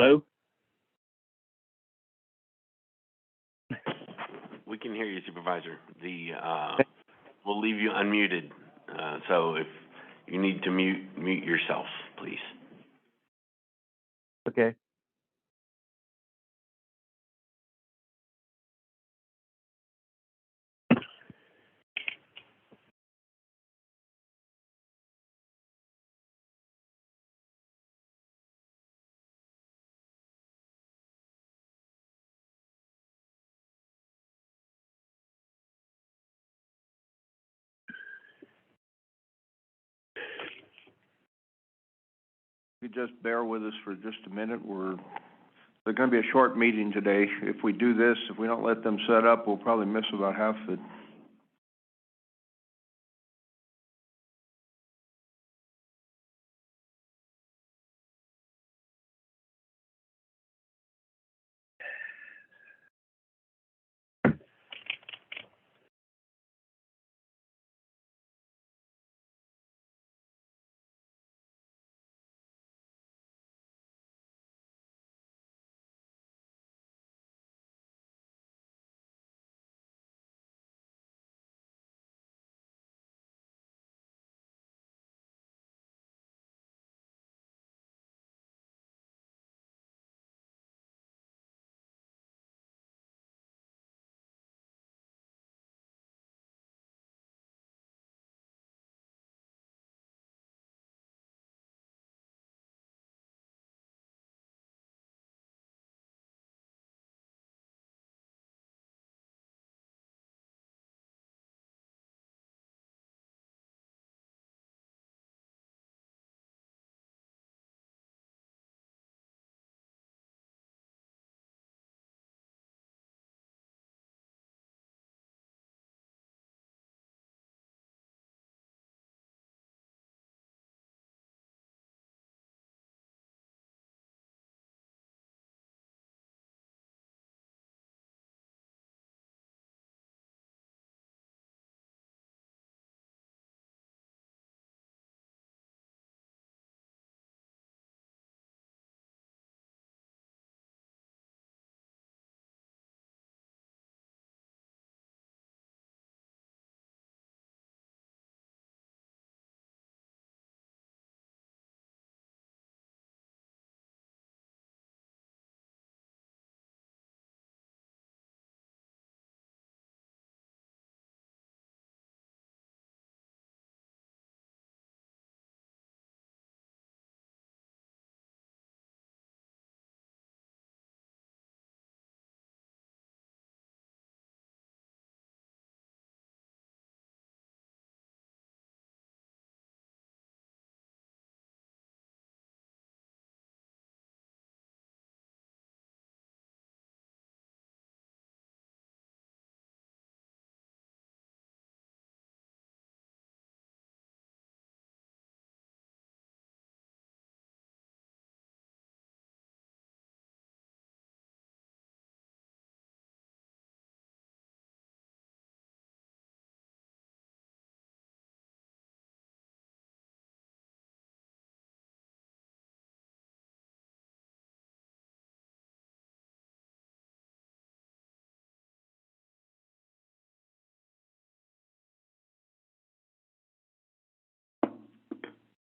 Hello? We can hear you, Supervisor. We'll leave you unmuted, so if you need to mute yourself, please. Okay. If you just bear with us for just a minute, there's going to be a short meeting today. If we do this, if we don't let them set up, we'll probably miss about half of it.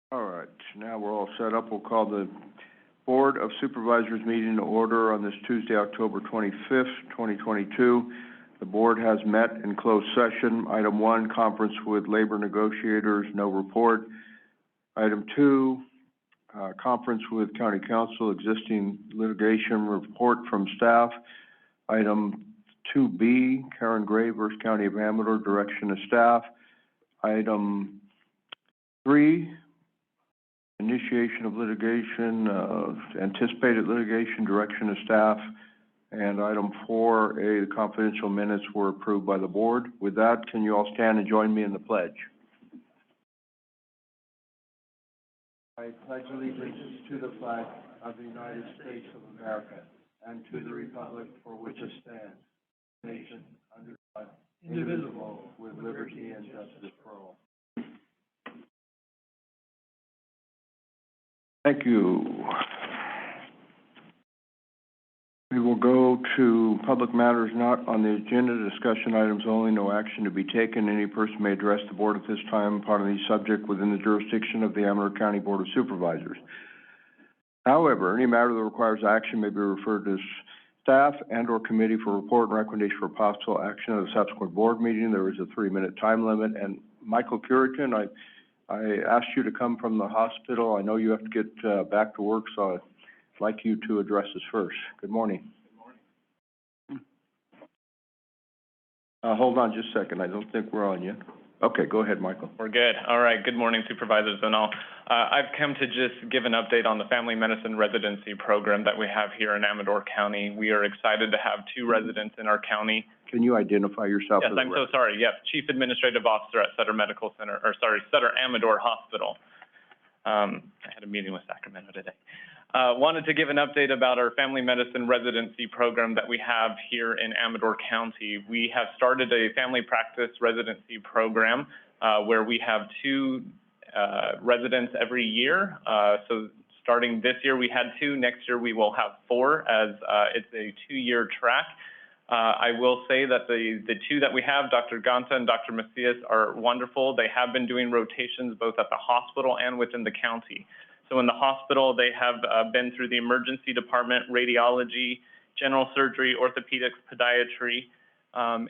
All right, now we're all set up. We'll call the Board of Supervisors meeting to order on this Tuesday, October 25th, 2022. The board has met in closed session. Item 1, conference with labor negotiators, no report. Item 2, conference with county council, existing litigation report from staff. Item 2B, Karen Gray versus County of Amador, direction of staff. Item 3, initiation of litigation, anticipated litigation, direction of staff. And item 4A, the confidential minutes were approved by the board. With that, can you all stand and join me in the pledge? I pledge allegiance to the flag of the United States of America and to the republic for which it stands, nation under God, indivisible, with liberty and justice for all. Thank you. We will go to public matters not on the agenda, discussion items only, no action to be taken. Any person may address the board at this time upon any subject within the jurisdiction of the Amador County Board of Supervisors. However, any matter that requires action may be referred to staff and/or committee for report and recommendation for possible action at a subsequent board meeting. There is a 3-minute time limit. And Michael Curitan, I asked you to come from the hospital. I know you have to get back to work, so I'd like you to address us first. Good morning. Good morning. Hold on just a second. I don't think we're on yet. Okay, go ahead, Michael. We're good. All right. Good morning, supervisors and all. I've come to just give an update on the family medicine residency program that we have here in Amador County. We are excited to have 2 residents in our county. Can you identify yourself? Yes, I'm so sorry. Yes, Chief Administrative Officer at Sutter Medical Center, Sutter Amador Hospital. I had a meeting with Sacramento today. Wanted to give an update about our family medicine residency program that we have here in Amador County. We have started a family practice residency program where we have 2 residents every year. So starting this year, we had 2. Next year, we will have 4 as it's a 2-year track. I will say that the 2 that we have, Dr. Ganta and Dr. Macias, are wonderful. They have been doing rotations both at the hospital and within the county. So in the hospital, they have been through the emergency department, radiology, general surgery, orthopedics, podiatry.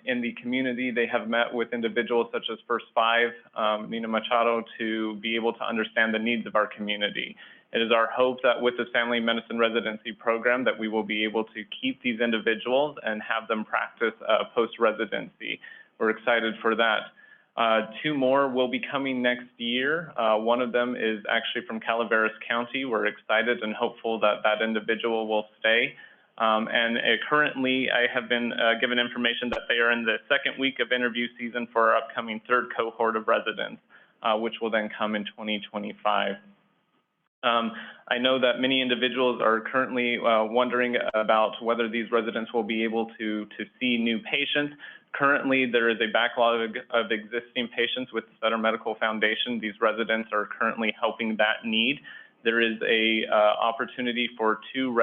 In the community, they have met with individuals such as First 5, Nina Machado, to be able to understand the needs of our community. It is our hope that with this family medicine residency program that we will be able to keep these individuals and have them practice post-residency. We're excited for that. 2 more will be coming next year. One of them is actually from Calaveras County. We're excited and hopeful that that individual will stay. Currently, I have been given information that they are in the 2nd week of interview season for our upcoming 3rd cohort of residents, which will then come in 2025. I know that many individuals are currently wondering about whether these residents will be able to see new patients. Currently, there is a backlog of existing patients with the Sutter Medical Foundation. These residents are currently helping that need. There is a opportunity for 2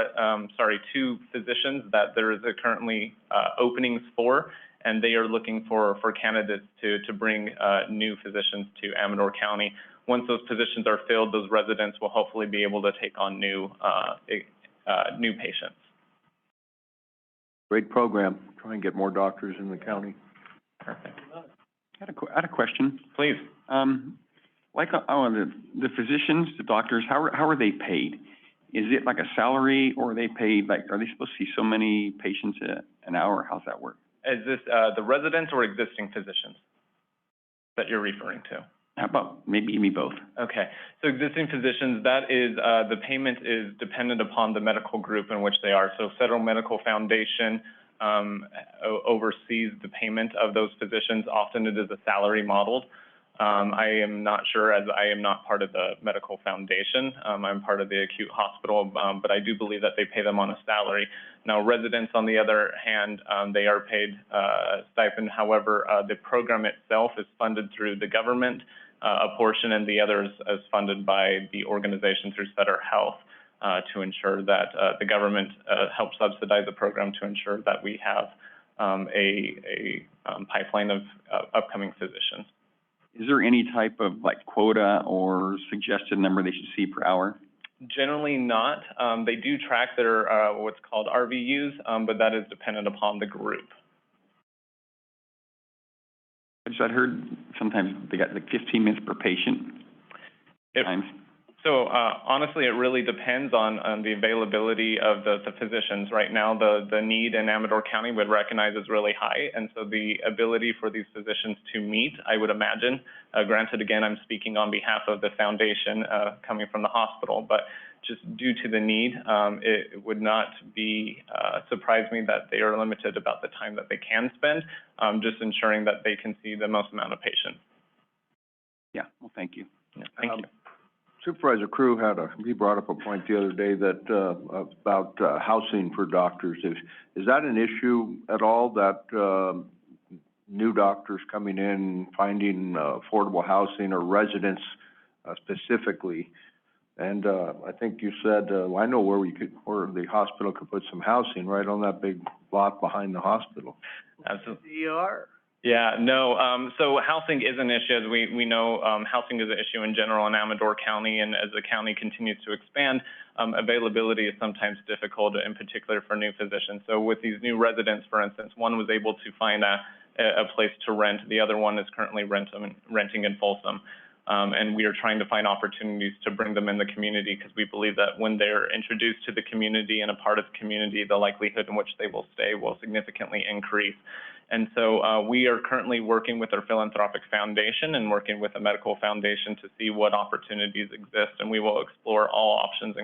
physicians that there is currently openings for, and they are looking for candidates to bring new physicians to Amador County. Once those positions are filled, those residents will hopefully be able to take on new patients. Great program. Try and get more doctors in the county. Perfect. I had a question. Please. Like the physicians, the doctors, how are they paid? Is it like a salary, or are they paid are they supposed to see so many patients an hour? How's that work? Is this the residents or existing physicians that you're referring to? How about maybe both? Okay, so existing physicians, that is, the payment is dependent upon the medical group in which they are. So Federal Medical Foundation oversees the payment of those physicians. Often it is a salary modeled. I am not sure, as I am not part of the medical foundation. I'm part of the acute hospital, but I do believe that they pay them on a salary. Now, residents, on the other hand, they are paid stipend. However, the program itself is funded through the government, a portion, and the other is funded by the organization through Sutter Health to ensure that the government helps subsidize the program to ensure that we have a pipeline of upcoming physicians. Is there any type of quota or suggested number they should see per hour? Generally not. They do track their what's called RVUs, but that is dependent upon the group. I'd heard sometimes they got 15 minutes per patient. So honestly, it really depends on the availability of the physicians. Right now, the need in Amador County would recognize is really high, and so the ability for these physicians to meet, I would imagine, granted, again, I'm speaking on behalf of the foundation coming from the hospital, but just due to the need, it would not be surprise me that they are limited about the time that they can spend, just ensuring that they can see the most amount of patients. Yeah, well, thank you. Yeah, thank you. Supervisor Crew he brought up a point the other day that about housing for doctors. Is that an issue at all, that new doctors coming in finding affordable housing, or residents specifically And, I think you said, I know where where the hospital could put some housing, right on that big lot behind the hospital. Absolutely. ER. Yeah, no, so housing is an issue, as we know, housing is an issue in general in Amador County, and as the county continues to expand, availability is sometimes difficult, in particular for new physicians. So with these new residents, for instance, one was able to find a place to rent, the other one is currently renting in Folsom. And we are trying to find opportunities to bring them in the community, because we believe that when they're introduced to the community and a part of the community, the likelihood in which they will stay will significantly increase. And so we are currently working with our philanthropic foundation and working with a medical foundation to see what opportunities exist, and we will explore all options,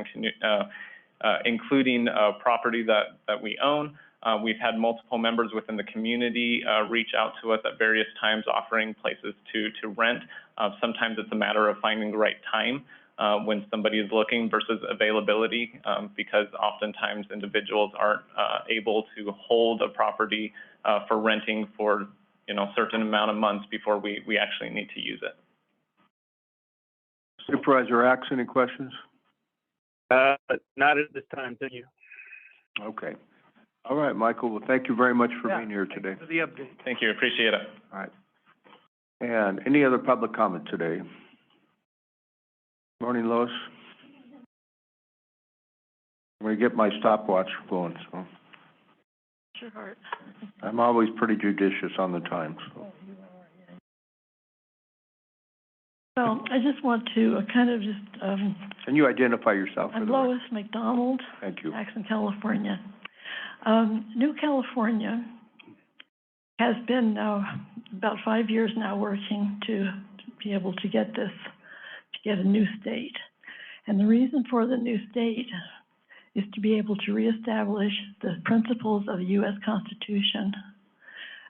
including property that we own. We've had multiple members within the community reach out to us at various times offering places to rent. Sometimes it's a matter of finding the right time when somebody is looking versus availability, because oftentimes individuals aren't able to hold a property for renting for, a certain amount of months before we actually need to use it. Supervisor Axe, any questions? Not at this time, thank you. Okay. All right, Michael, well, thank you very much for being here today. For the update. Thank you, appreciate it. All right. And any other public comment today? Morning, Lois. I'm gonna get my stopwatch going, so. Sure, Hart. I'm always pretty judicious on the time, so. Well, I just want to Can you identify yourself? I'm Lois McDonald, Thank you. Jackson, California. New California has been about 5 years now working to be able to get a new state. And the reason for the new state is to be able to reestablish the principles of the U.S. Constitution.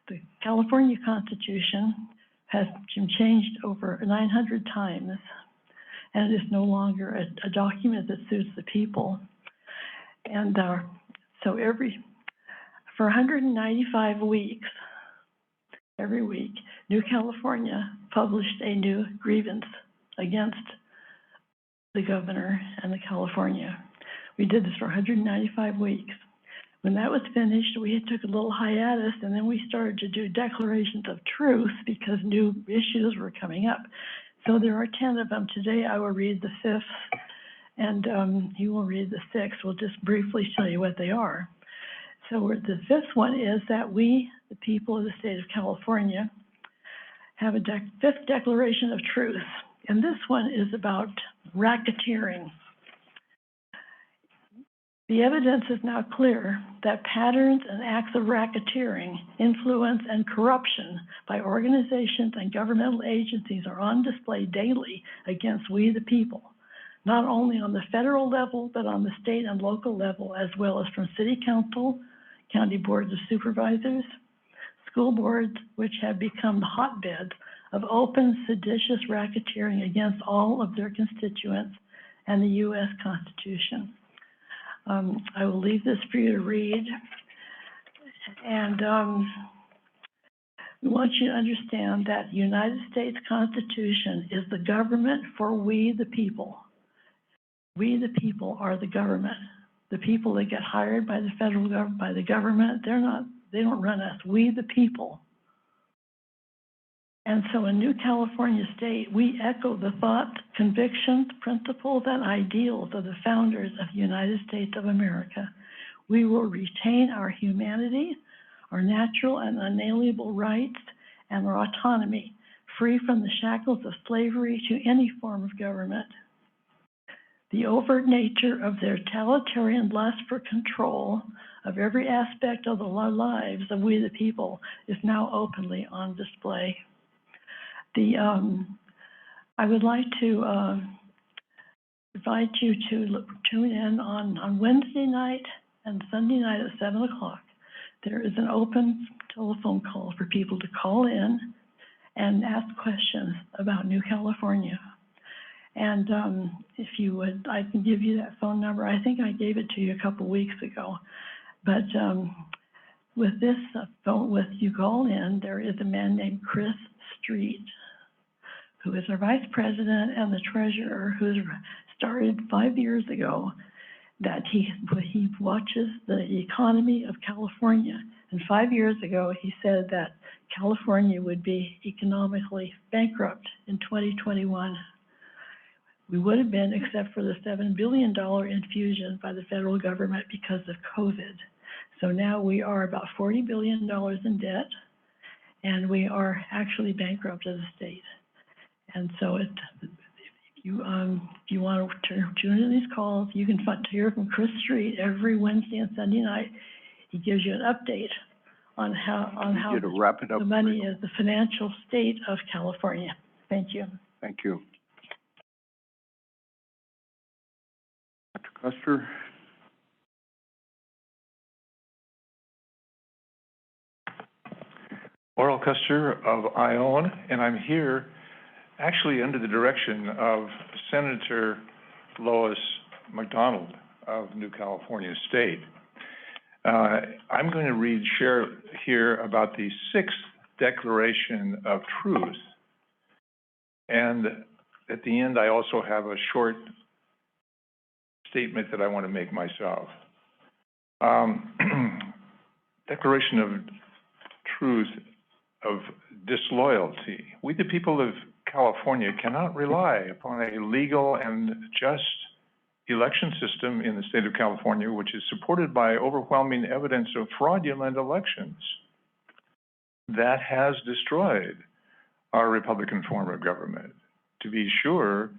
The California Constitution has been changed over 900 times, and it is no longer a document that suits the people. And so for 195 weeks, every week, New California published a new grievance against the governor and the California. We did this for 195 weeks. When that was finished, we took a little hiatus, and then we started to do declarations of truth because new issues were coming up. So there are 10 of them. Today I will read the 5th, and you will read the 6th. We'll just briefly tell you what they are. So the 5th one is that we, the people of the state of California, have a 5th declaration of truth. And this one is about racketeering. The evidence is now clear that patterns and acts of racketeering, influence, and corruption by organizations and governmental agencies are on display daily against we the people, not only on the federal level, but on the state and local level, as well as from city council, county boards of supervisors, school boards, which have become hotbeds of open, seditious racketeering against all of their constituents and the U.S. Constitution. I will leave this for you to read. And we want you to understand that the United States Constitution is the government for we the people. We the people are the government. The people that get hired by the federal government, by the government, they don't run us. We the people. And so in New California State, we echo the thoughts, convictions, principles, and ideals of the founders of the United States of America. We will retain our humanity, our natural and unalienable rights, and our autonomy, free from the shackles of slavery to any form of government. The overt nature of their totalitarian lust for control of every aspect of the lives of we the people is now openly on display. I would like to invite you to tune in on Wednesday night and Sunday night at 7 o'clock. There is an open telephone call for people to call in and ask questions about New California. And if you would, I can give you that phone number. I think I gave it to you a couple weeks ago. But with this phone, with you call in, there is a man named Chris Street, who is our vice president and the treasurer, who's started 5 years ago that he watches the economy of California. And 5 years ago, he said that California would be economically bankrupt in 2021. We would have been, except for the $7 billion infusion by the federal government because of COVID. So now we are about $40 billion in debt, and we are actually bankrupt as a state. And so if you want to tune in these calls, you can hear from Chris Street every Wednesday and Sunday night. He gives you an update on how You to wrap it up, the money is, the financial state of California. Thank you. Thank you. Dr. Custer? Oral Custer of Ione, and I'm here actually under the direction of Senator Lois McDonald of New California State. I'm going to share here about the 6th Declaration of Truth. And at the end, I also have a short statement that I want to make myself. Declaration of Truth of disloyalty. We, the people of California, cannot rely upon a legal and just election system in the state of California, which is supported by overwhelming evidence of fraudulent elections that has destroyed our Republican form of government. To be sure,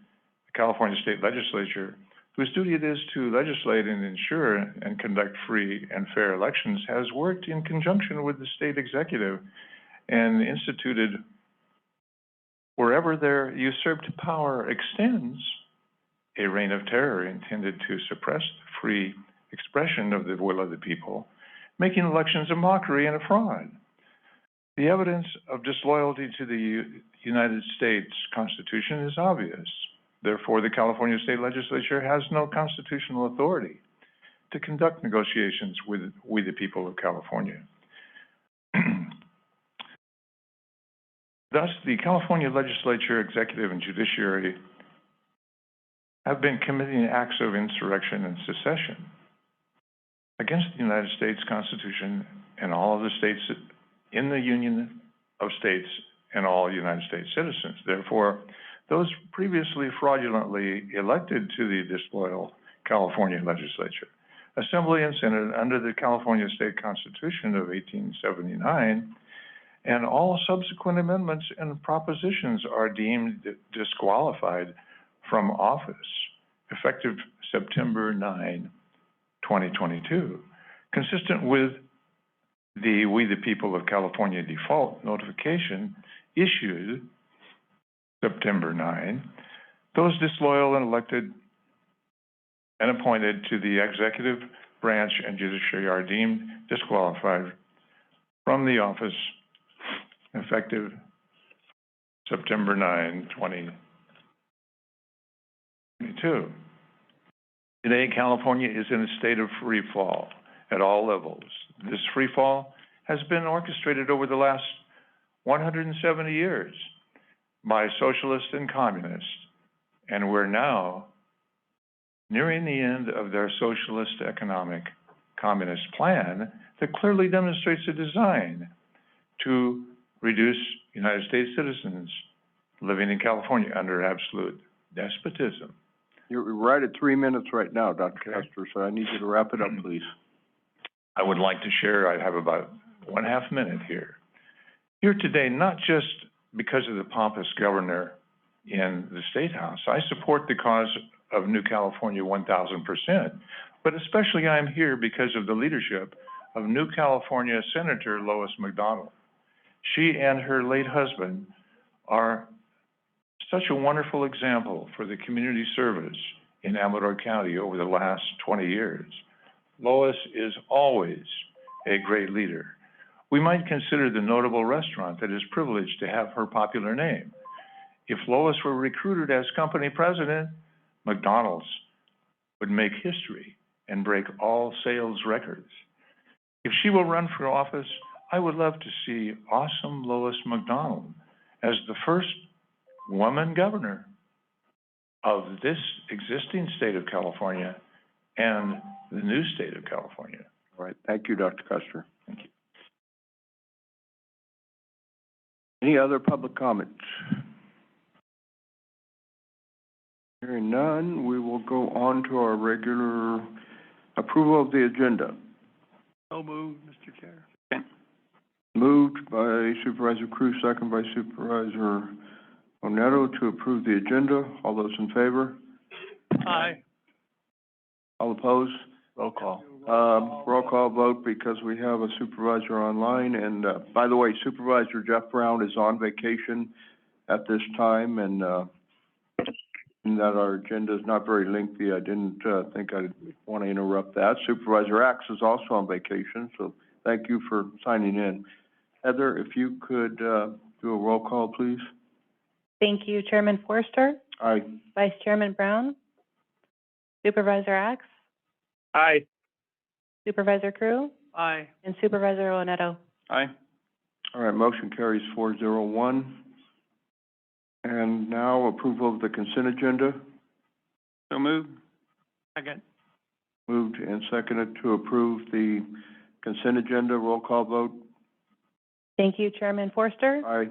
the California State Legislature, whose duty it is to legislate and ensure and conduct free and fair elections, has worked in conjunction with the state executive and instituted, wherever their usurped power extends, a reign of terror intended to suppress the free expression of the will of the people, making elections a mockery and a fraud. The evidence of disloyalty to the United States Constitution is obvious. Therefore, the California State Legislature has no constitutional authority to conduct negotiations with the people of California. Thus, the California Legislature, Executive, and Judiciary have been committing acts of insurrection and secession against the United States Constitution and all of the states in the Union of States and all United States citizens. Therefore, those previously fraudulently elected to the disloyal California Legislature, Assembly, and Senate under the California State Constitution of 1879, and all subsequent amendments and propositions are deemed disqualified from office, effective September 9, 2022, consistent with the We the People of California default notification issued September 9. Those disloyal and elected and appointed to the executive branch and judiciary are deemed disqualified from the office effective September 9, 2022. Today, California is in a state of free fall at all levels. This free fall has been orchestrated over the last 170 years by socialists and communists, and we're now nearing the end of their socialist economic communist plan that clearly demonstrates a design to reduce United States citizens living in California under absolute despotism. You're right at 3 minutes right now, Dr. Custer, so I need you to wrap it up, please. I would like to share, I have about 1/2 minute here. Here today, not just because of the pompous governor in the State House. I support the cause of New California 1000%, but especially I'm here because of the leadership of New California Senator Lois McDonald. She and her late husband are such a wonderful example for the community service in Amador County over the last 20 years. Lois is always a great leader. We might consider the notable restaurant that is privileged to have her popular name. If Lois were recruited as company president, McDonald's would make history and break all sales records. If she will run for office, I would love to see awesome Lois McDonald as the first woman governor of this existing state of California and the new state of California. All right, thank you, Dr. Custer. Thank you. Any other public comments? Hearing none, we will go on to our regular approval of the agenda. So moved, Mr. Chair. Moved by Supervisor Cruz, second by Supervisor Oneto to approve the agenda. All those in favor? Aye. All opposed? Roll call. Roll call vote because we have a supervisor online. And, by the way, Supervisor Jeff Brown is on vacation at this time, and, in that our agenda is not very lengthy, I didn't, think I'd want to interrupt that. Supervisor Axe is also on vacation, so thank you for signing in. Heather, if you could, do a roll call, please. Thank you, Chairman Forster, Aye. Vice Chairman Brown, Supervisor Axe, Aye. Supervisor Crew, Aye. and Supervisor Oneto. Aye. All right, motion carries 401. And now approval of the consent agenda. So moved. Second. Moved and seconded to approve the consent agenda. Roll call vote. Thank you, Chairman Forster, Aye.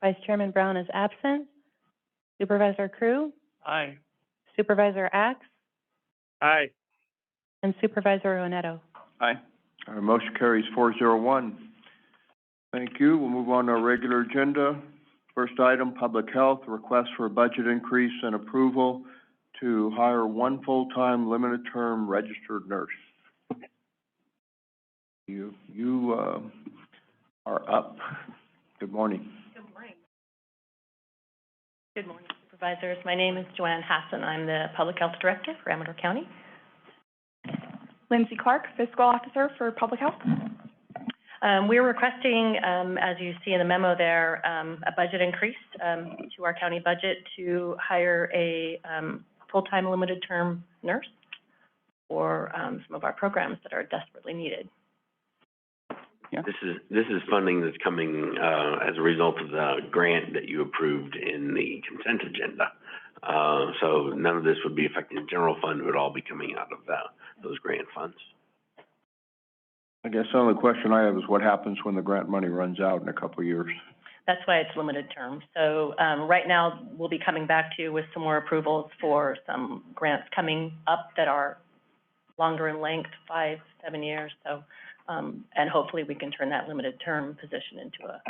Vice Chairman Brown is absent, Supervisor Crew, Aye. Supervisor Axe, Aye. and Supervisor Oneto. Aye. Our motion carries 401. Thank you. We'll move on to our regular agenda. First item, public health, request for a budget increase and approval to hire one full-time limited term registered nurse. You are up. Good morning. Good morning. Good morning, Supervisors. My name is Joanne Hassan. I'm the Public Health Director for Amador County. Lindsay Clark, Fiscal Officer for Public Health. We're requesting, as you see in the memo there, a budget increase to our county budget to hire a full-time limited term nurse for some of our programs that are desperately needed. Yeah. This is funding that's coming, as a result of the grant that you approved in the consent agenda. So none of this would be affecting the general fund. It would all be coming out of those grant funds. I guess the only question I have is what happens when the grant money runs out in a couple of years? That's why it's limited term. So right now, we'll be coming back to you with some more approvals for some grants coming up that are longer in length, 5, 7 years. So, and hopefully we can turn that limited term position into a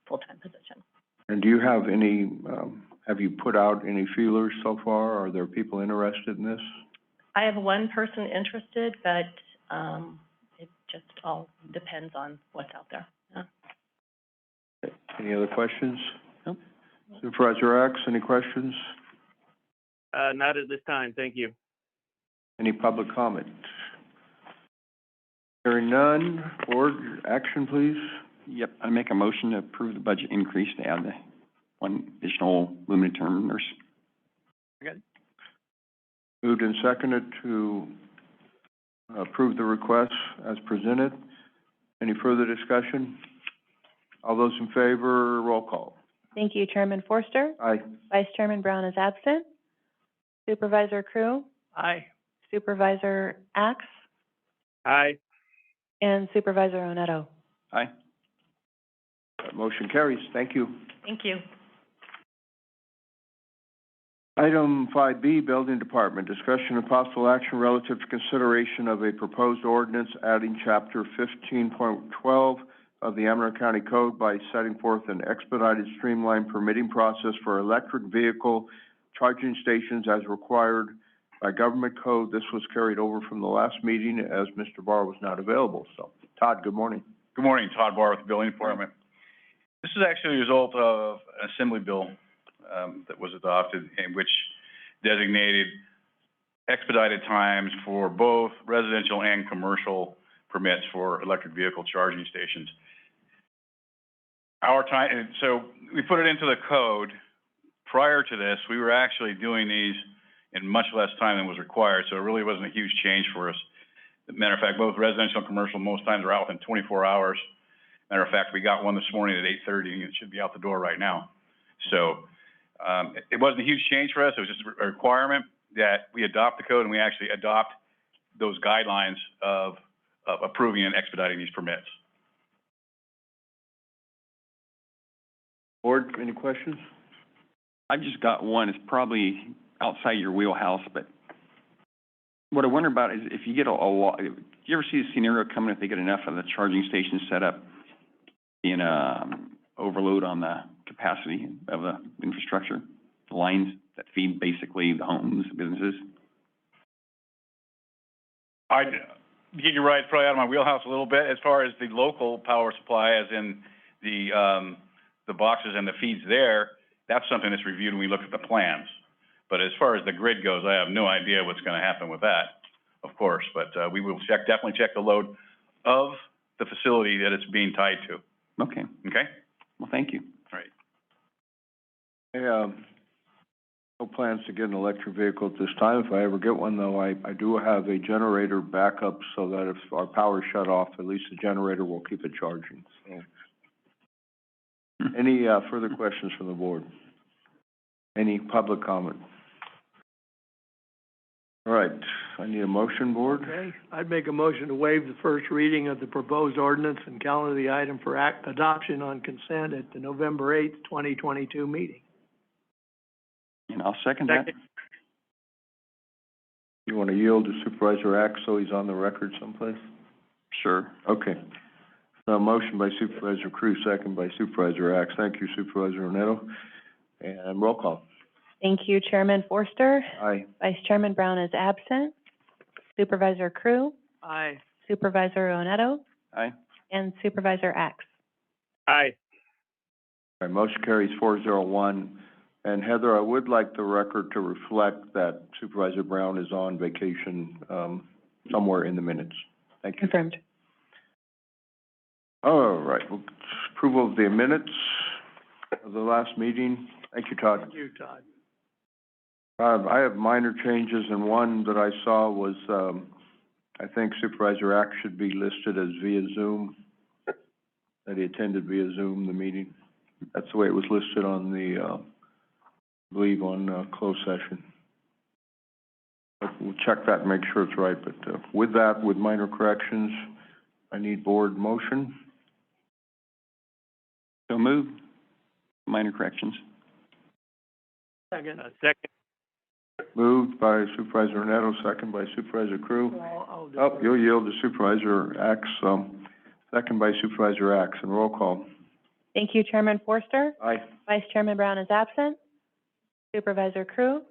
full-time position. And do you have any, have you put out any feelers so far? Are there people interested in this? I have one person interested, but it just all depends on what's out there. Yeah. Any other questions? Nope. Supervisor Axe, any questions? Not at this time, thank you. Any public comment? Hearing none, board, action please. Yep, I make a motion to approve the budget increase to add the one additional limited term nurse. Good. Moved and seconded to approve the request as presented. Any further discussion? All those in favor, roll call. Thank you, Chairman Forster, Aye. Vice Chairman Brown is absent, Supervisor Crew, Aye. Supervisor Axe, Aye. and Supervisor Oneto. Aye. That motion carries. Thank you. Thank you. Item 5B, Building Department, discussion of possible action relative to consideration of a proposed ordinance adding Chapter 15.12 of the Amador County Code by setting forth an expedited streamlined permitting process for electric vehicle charging stations as required by government code. This was carried over from the last meeting as Mr. Barr was not available. So, Todd, good morning. Good morning, Todd Barr with the Building Department. This is actually a result of an assembly bill that was adopted, in which designated expedited times for both residential and commercial permits for electric vehicle charging stations. Our time, so we put it into the code. Prior to this, we were actually doing these in much less time than was required, so it really wasn't a huge change for us. As a matter of fact, both residential and commercial most times are out within 24 hours. Matter of fact, we got one this morning at 8:30, and it should be out the door right now. So It wasn't a huge change for us. It was just a requirement that we adopt the code and we actually adopt those guidelines of approving and expediting these permits. Board, any questions? I've just got one. It's probably outside your wheelhouse, but what I wonder about is if you get a lot, do you ever see a scenario coming if they get enough of the charging stations set up in overload on the capacity of the infrastructure, the lines that feed basically the homes, businesses? You're right, it's probably out of my wheelhouse a little bit. As far as the local power supply, as in the boxes and the feeds there, that's something that's reviewed when we look at the plans. But as far as the grid goes, I have no idea what's gonna happen with that, of course. But we will definitely check the load of the facility that it's being tied to. Okay. Okay? Well, thank you. All right. Hey, no plans to get an electric vehicle at this time. If I ever get one, though, I do have a generator backup so that if our power's shut off, at least the generator will keep it charging. So, any further questions from the board? Any public comment? All right, I need a motion, board. Okay, I'd make a motion to waive the first reading of the proposed ordinance and calendar the item for adoption on consent at the November 8th, 2022 meeting. And I'll second that. You want to yield to Supervisor Axe so he's on the record someplace? Sure. Okay. So motion by Supervisor Crew, second by Supervisor Axe. Thank you, Supervisor Neto. And roll call. Thank you, Chairman Forster. Aye. Vice Chairman Brown is absent. Supervisor Crew, Aye. Supervisor Oneto, Aye. and Supervisor Axe. Aye. All right, motion carries 401. And Heather, I would like the record to reflect that Supervisor Brown is on vacation, somewhere in the minutes. Thank you. Confirmed. All right, well, approval of the minutes of the last meeting. Thank you, Todd. Thank you, Todd. I have minor changes, and one that I saw was, I think Supervisor Axe should be listed as via Zoom, that he attended via Zoom the meeting. That's the way it was listed on the, I believe on, closed session. But we'll check that and make sure it's right, but, with that, with minor corrections, I need board motion. So moved. Minor corrections. Second. Second. Moved by Supervisor Neto, second by Supervisor Crew. I'll Oh, you'll yield to Supervisor Axe, second by Supervisor Axe, and roll call. Thank you, Chairman Forster. Aye. Vice Chairman Brown is absent. Supervisor Crew,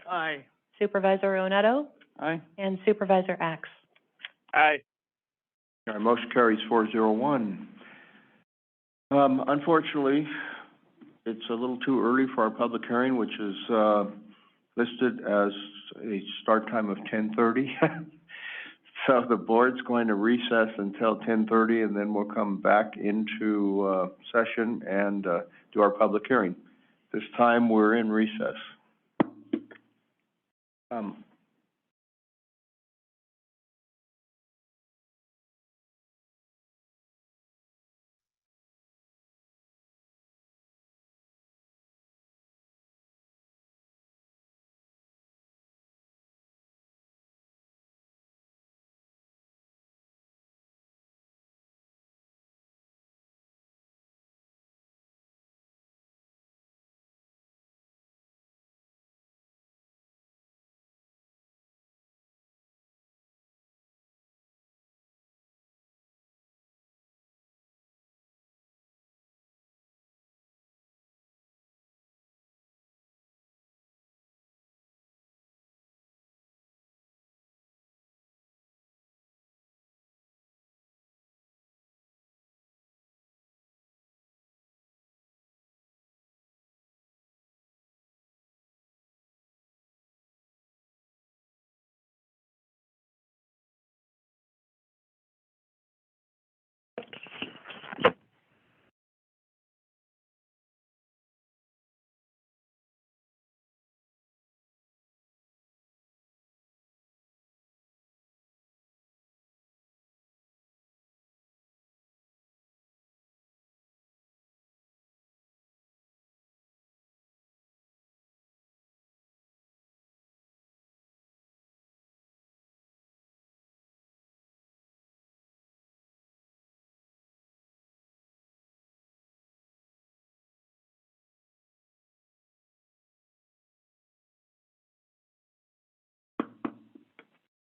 Aye. Supervisor Oneto, Aye. and Supervisor Axe. Aye. All right, motion carries 401. Unfortunately, it's a little too early for our public hearing, which is, listed as a start time of 10:30. So the board's going to recess until 10:30, and then we'll come back into, session and, do our public hearing. This time, we're in recess.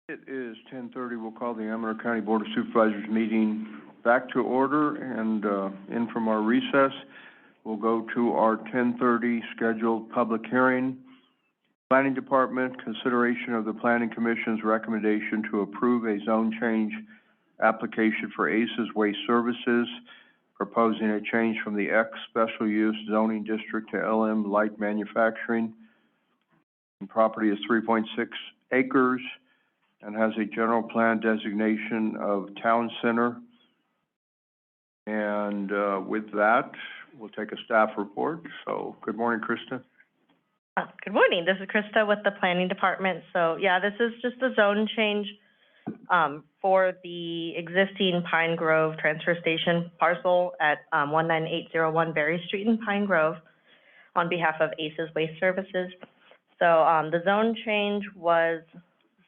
It is 10:30. We'll call the Amador County Board of Supervisors meeting back to order and, in from our recess. We'll go to our 10:30 scheduled public hearing. Planning Department, consideration of the Planning Commission's recommendation to approve a zone change application for ACES Waste Services, proposing a change from the X Special Use Zoning District to LM Light Manufacturing. The property is 3.6 acres and has a general plan designation of Town Center. And, with that, we'll take a staff report. So, good morning, Krista. Good morning. This is Krista with the Planning Department. So, yeah, this is just a zone change for the existing Pine Grove Transfer Station parcel at 19801 Berry Street in Pine Grove on behalf of ACES Waste Services. So the zone change was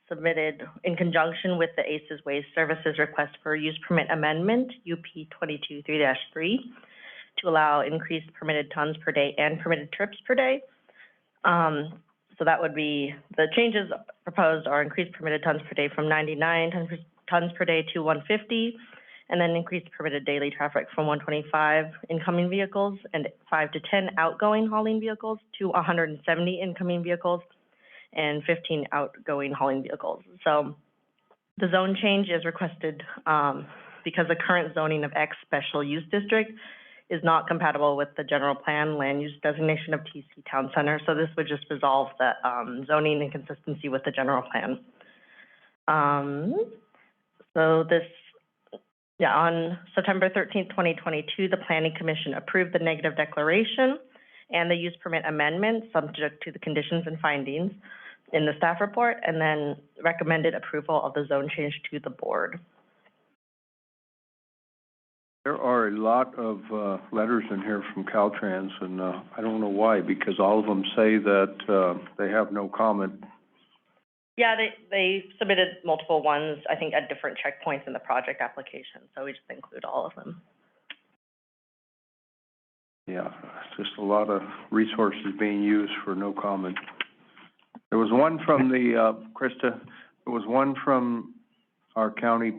submitted in conjunction with the ACES Waste Services request for use permit amendment, UP 22-3-3, to allow increased permitted tons per day and permitted trips per day. So that would be, the changes proposed are increased permitted tons per day from 99 tons per day to 150, and then increased permitted daily traffic from 125 incoming vehicles and 5 to 10 outgoing hauling vehicles to 170 incoming vehicles and 15 outgoing hauling vehicles. So the zone change is requested because the current zoning of X Special Use District is not compatible with the general plan land use designation of TC Town Center. So this would just resolve that zoning inconsistency with the general plan. So this, yeah, on September 13th, 2022, the Planning Commission approved the negative declaration and the use permit amendment subject to the conditions and findings in the staff report, and then recommended approval of the zone change to the board. There are a lot of letters in here from Caltrans, and I don't know why, because all of them say that they have no comment. Yeah, they submitted multiple ones, I think, at different checkpoints in the project application, so we just include all of them. Yeah, it's just a lot of resources being used for no comment. There was one from the, Krista, there was one from our county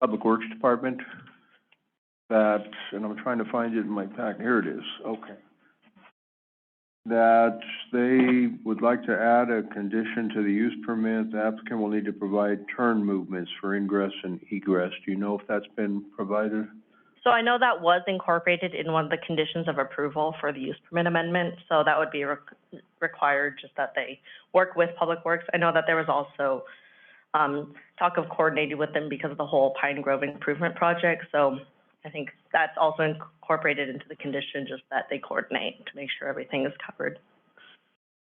Public Works Department that, and I'm trying to find it in my pack, here it is, okay. That they would like to add a condition to the use permit. The applicant will need to provide turn movements for ingress and egress. Do you know if that's been provided? So I know that was incorporated in one of the conditions of approval for the use permit amendment, so that would be required, just that they work with Public Works. I know that there was also talk of coordinating with them because of the whole Pine Grove improvement project, so I think that's also incorporated into the condition, just that they coordinate to make sure everything is covered.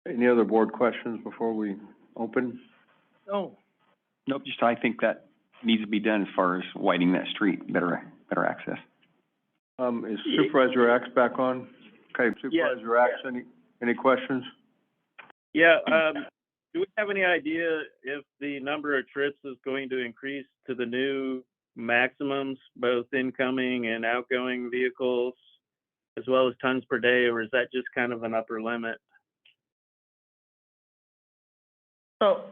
Any other board questions before we open? No. Nope, just I think that needs to be done as far as widening that street, better access. Is Supervisor Axe back on? Okay, Supervisor Axe, any questions? Yeah, do we have any idea if the number of trips is going to increase to the new maximums, both incoming and outgoing vehicles, as well as tons per day, or is that just kind of an upper limit? So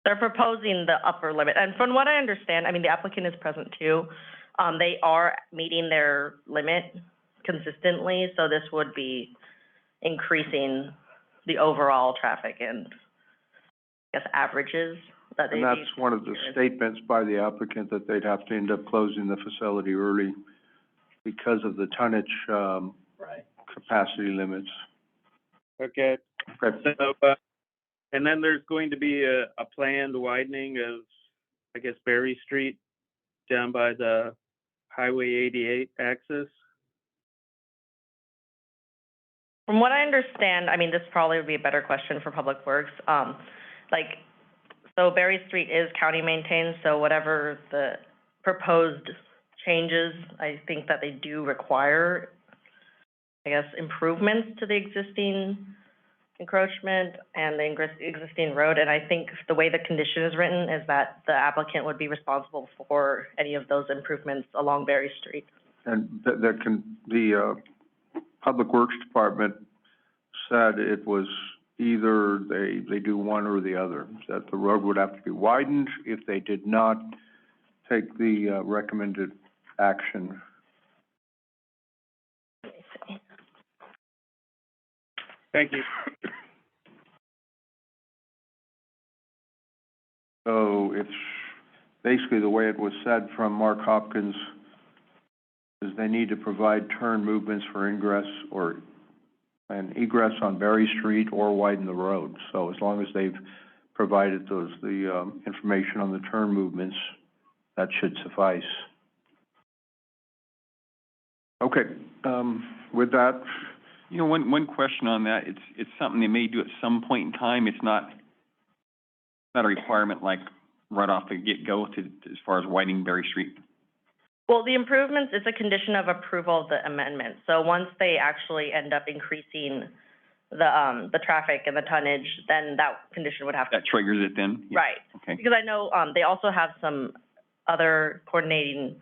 they're proposing the upper limit, and from what I understand, I mean, the applicant is present too. They are meeting their limit consistently, so this would be increasing the overall traffic and, I guess, averages that they. And that's one of the statements by the applicant, that they'd have to end up closing the facility early because of the tonnage capacity limits. Okay. Okay. So, and then there's going to be a planned widening of, I guess, Berry Street down by the Highway 88 axis. From what I understand, I mean, this probably would be a better question for Public Works. So Berry Street is county maintained, so whatever the proposed changes, I think that they do require, I guess, improvements to the existing encroachment and the existing road. And I think the way the condition is written is that the applicant would be responsible for any of those improvements along Berry Street. And the Public Works Department said it was either they do one or the other, that the road would have to be widened if they did not take the, recommended action. Thank you. So it's basically the way it was said from Mark Hopkins is they need to provide turn movements for ingress and egress on Berry Street or widen the road. So as long as they've provided the information on the turn movements, that should suffice. Okay, with that. You know, one question on that, it's something they may do at some point in time. It's not a requirement like right off the get-go as far as widening Berry Street. Well, the improvements, it's a condition of approval of the amendment. So once they actually end up increasing the traffic and the tonnage, then that condition would have to. That triggers it then? Yeah. Right. Okay. Because I know, they also have some other coordinating,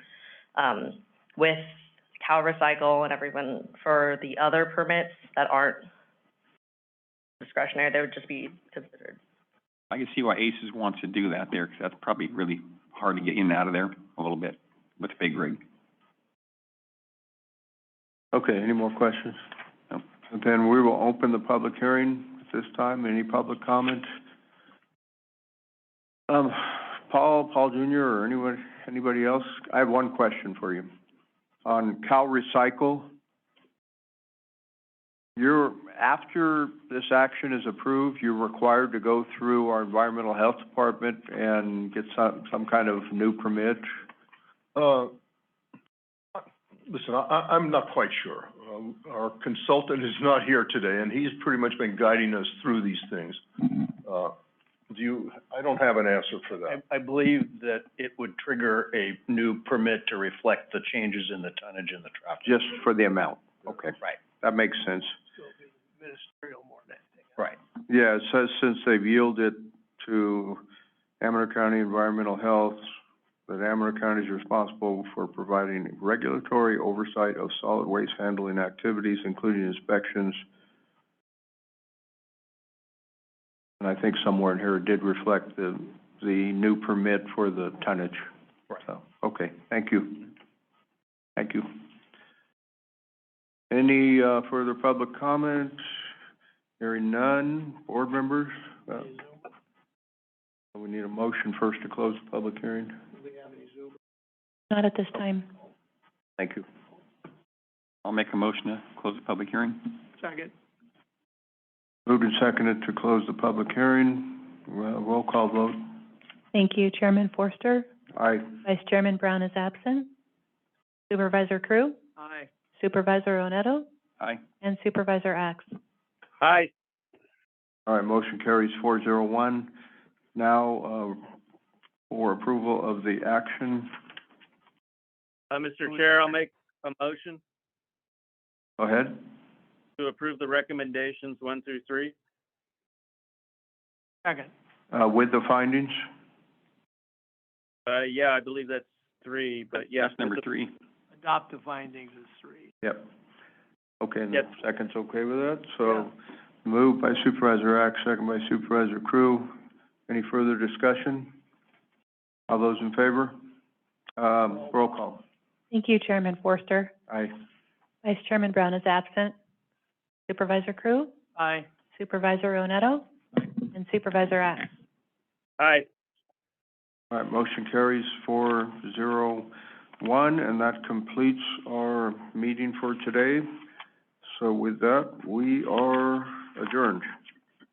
with Cal Recycle and everyone for the other permits that aren't discretionary. They would just be considered. I can see why ACES wants to do that there, because that's probably really hard to get in and out of there a little bit with a big rig. Okay, any more questions? No. Then we will open the public hearing at this time. Any public comment? Paul Jr. or anybody else? I have one question for you. On Cal Recycle, after this action is approved, you're required to go through our environmental health department and get some kind of new permit? Listen, I'm not quite sure. Our consultant is not here today, and he's pretty much been guiding us through these things. I don't have an answer for that. I believe that it would trigger a new permit to reflect the changes in the tonnage and the traffic. Just for the amount? Okay. Right. That makes sense. So it'll be ministerial more than anything. Right. Yeah, it says since they've yielded to Amador County Environmental Health, that Amador County is responsible for providing regulatory oversight of solid waste handling activities, including inspections. And I think somewhere in here it did reflect the new permit for the tonnage. Right. So, okay, thank you. Thank you. Any, further public comment? Hearing none. Board members? We need a motion first to close the public hearing. Do we have any Zoom? Not at this time. Thank you. I'll make a motion to close the public hearing. Second. Moved and seconded to close the public hearing. Roll call vote. Thank you. Chairman Forster? Aye. Vice Chairman Brown is absent. Supervisor Crew? Aye. Supervisor Onetto? Aye. And Supervisor Axe? Aye. All right, motion carries 4-0-1. Now, for approval of the action. Mr. Chair, I'll make a motion Go ahead. to approve the recommendations 1 through 3. Second. With the findings? Yeah, I believe that's 3, but yeah. That's number 3. Adopt the findings as 3. Yep. Okay, and Yes. second's okay with that? So, moved by Supervisor Axe, second by Supervisor Crew. Any further discussion? All those in favor? Roll call. Thank you, Chairman Forster. Aye. Vice Chairman Brown is absent. Supervisor Crew? Aye. Supervisor Onetto? And Supervisor Axe? Aye. All right, motion carries 4-0-1, and that completes our meeting for today. So with that, we are adjourned.